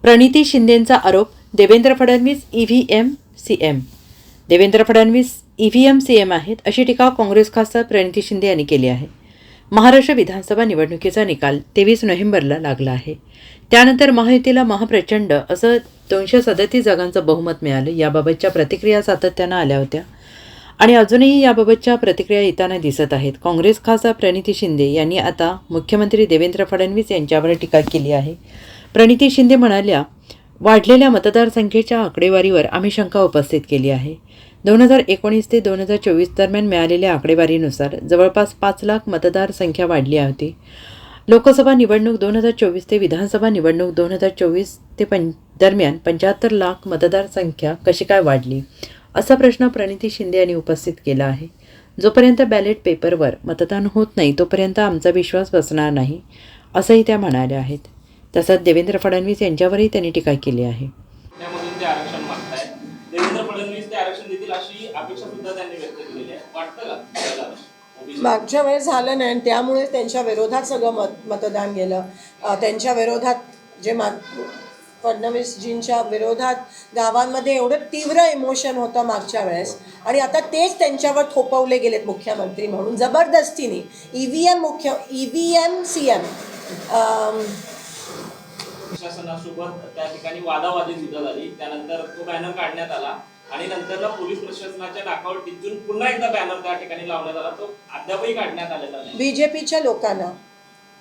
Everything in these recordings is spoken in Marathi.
प्रणिती शिंदेंचा आरोप, Devendra Fadnavis EVM CM. Devendra Fadnavis EVM CM आहेत अशी टीका काँग्रेस खासदार प्रणिती शिंदे यांनी केली आहे. महाराष्ट्र विधानसभा निवडणुकीचा निकाल 23 नोव्हेंबरला लागला आहे. त्यानंतर महायुतीला महाप्रचंड असं 237 जागांचं बहुमत मिळालं. याबाबतच्या प्रतिक्रिया सातत्यानं आल्या होत्या आणि अजूनही याबाबतच्या प्रतिक्रिया येताना दिसत आहेत. काँग्रेस खासदार प्रणिती शिंदे यांनी आता मुख्यमंत्री देवेंद्र फडणवीस यांच्यावर टीका केली आहे. प्रणिती शिंदे म्हणाल्या, वाढलेल्या मतदारसंख्येच्या आकडेवारीवर आम्ही शंका उपस्थित केली आहे. 2019 ते 2024 दरम्यान मिळालेल्या आकडेवारीनुसार जवळपास 5 लाख मतदार संख्या वाढली होती. लोकसभा निवडणूक 2024 ते विधानसभा निवडणूक 2024 ते दरम्यान 75 लाख मतदार संख्या कशी काय वाढली, असा प्रश्न प्रणिती शिंदे यांनी उपस्थित केला आहे. जोपर्यंत बॅलेट पेपरवर मतदान होत नाही तोपर्यंत आमचा विश्वास बसणार नाही, असंही त्या म्हणाल्या आहेत. तसंच देवेंद्र फडणवीस यांच्यावरही त्यांनी टीका केली आहे. त्यामधून ते आरक्षण मागताय, देवेंद्र फडणवीस ते आरक्षण देतील अशी अपेक्षा सुद्धा त्यांनी व्यक्त केलेली आहे. वाटतं का मागच्या वेळेस झालं नाही, त्यामुळे त्यांच्या विरोधात सगळं मतदान गेलं. त्यांच्या विरोधात जे फडणवीसजींच्या विरोधात गावांमध्ये एवढं तीव्र इमोशन होतं मागच्या वेळेस, आणि आता तेच त्यांच्यावर थोपवले गेलेत मुख्यमंत्री म्हणून जबरदस्तीने. EVM CM प्रशासनासोबत त्या ठिकाणी वादावादी सुद्धा झाली. त्यानंतर तो बॅनर काढण्यात आला आणि नंतरला पोलीस प्रशासनाच्या नाकावर टिचून पुन्हा एकदा बॅनर त्या ठिकाणी लावण्यात आला. तो अद्यापही काढण्यात आलेला नाही. बीजेपीच्या लोकांना,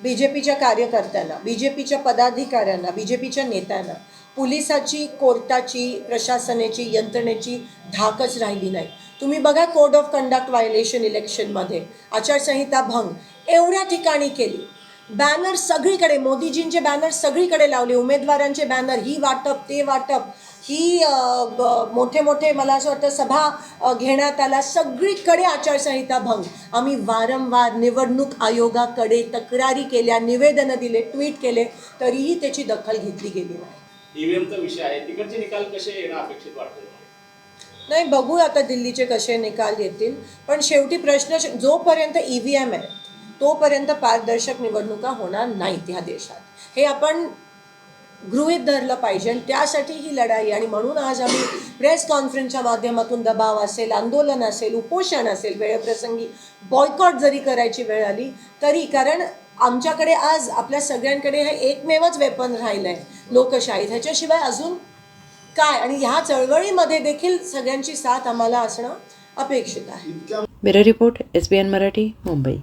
बीजेपीच्या कार्यकर्त्यांना, बीजेपीच्या पदाधिकाऱ्यांना, बीजेपीच्या नेत्यांना पोलिसाची, कोर्टाची, प्रशासनाची, यंत्रणेची धाकच राहिली नाही. तुम्ही बघा, कोड ऑफ कंडक्ट व्हायलेशन इलेक्शनमध्ये, आचारसंहिता भंग एवढ्या ठिकाणी केली. बॅनर सगळीकडे, मोदीजींचे बॅनर सगळीकडे लावले, उमेदवारांचे बॅनर, ही वाटप ते वाटप, ही मोठे मोठे मला असं वाटतं सभा घेण्यात आला, सगळीकडे आचारसंहिता भंग. आम्ही वारंवार निवडणूक आयोगाकडे तक्रारी केल्या, निवेदनं दिले, ट्विट केले, तरीही त्याची दखल घेतली गेली नाही. ईव्हीएमचा विषय आहे, तिकडचे निकाल कसे येणं अपेक्षित वाटतं? नाही, बघू आता दिल्लीचे कसे निकाल येतील. पण शेवटी प्रश्न, जोपर्यंत EVM आहे तोपर्यंत पारदर्शक निवडणुका होणार नाहीत ह्या देशात. हे आपण गृहीत धरलं पाहिजे आणि त्यासाठी ही लढाई. आणि म्हणून आज आम्ही प्रेस कॉन्फरन्सच्या माध्यमातून दबाव असेल, आंदोलन असेल, उपोषण असेल, वेळेप्रसंगी बॉयकॉट जरी करायची वेळ आली तरी, कारण आमच्याकडे आज आपल्या सगळ्यांकडे हे एकमेवच वेपन राहिलं आहे, लोकशाही. ह्याच्याशिवाय अजून काय? आणि ह्या चळवळीमध्ये देखील सगळ्यांची साथ आम्हाला असणं अपेक्षित आहे. Bureau report, SBN Marathi, Mumbai.